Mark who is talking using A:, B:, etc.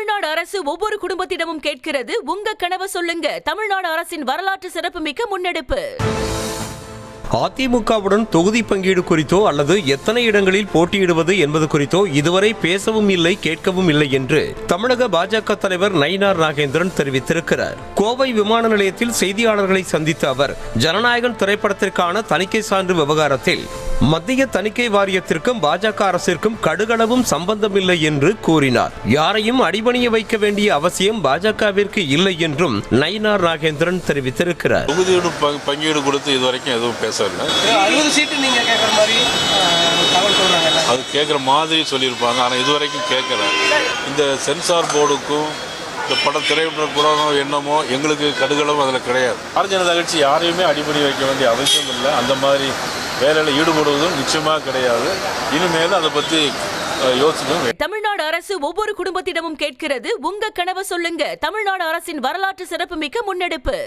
A: தமிழ்நாடு அரசு ஒவ்வொரு குடும்பத்திடமும் கேட்கிறது, உங்க கனவை சொல்லுங்க. தமிழ்நாடு அரசின் வரலாற்று சிறப்புமிக்க முன்னெடுப்பு.
B: அதிமுகவுடன் தொகுதி பங்கீடு குறித்தோ அல்லது எத்தனை இடங்களில் போட்டியிடுவது என்பது குறித்தோ இதுவரை பேசவும் இல்லை, கேட்கவும் இல்லை என்று தமிழக பாஜக தலைவர் நயினார் நாகேந்திரன் தெரிவித்திருக்கிறார். கோவை விமான நிலையத்தில் செய்தியாளர்களை சந்தித்த அவர், ஜனநாயகன் திரைப்படத்திற்கான தணிக்கை சான்று விவகாரத்தில் மத்திய தணிக்கை வாரியத்திற்கும் பாஜக அரசிற்கும் கடுகளவும் சம்பந்தமில்லை என்று கூறினார். யாரையும் அடிபணிய வைக்க வேண்டிய அவசியம் பாஜகவிற்கு இல்லை என்றும் நயினார் நாகேந்திரன் தெரிவித்திருக்கிறார்.
C: பங்கீடு கொடுத்து இதுவரைக்கும் எதுவும் பேசல.
D: 60 சீட்டு நீங்க கேட்குற மாதிரி
C: அது கேட்குற மாதிரி சொல்லியிருப்பாங்க. ஆனால் இதுவரைக்கும் கேட்கல. இந்த சென்சார் போர்டுக்கும் இந்த பட திரைப்பட என்னமோ எங்களுக்கு கடுகளவும் அதில் கிடையாது. பாரதிய ஜனதா கட்சி யாரையுமே அடிப்படை வைக்க வேண்டிய அவசியம் இல்லை. அந்த மாதிரி வேலையில் ஈடுபடுவதும் நிச்சயமாக கிடையாது. இனிமேல் அதை பற்றி யோசிக்கணும்.
A: தமிழ்நாடு அரசு ஒவ்வொரு குடும்பத்திடமும் கேட்கிறது, உங்க கனவை சொல்லுங்க. தமிழ்நாடு அரசின் வரலாற்று சிறப்புமிக்க முன்னெடுப்பு.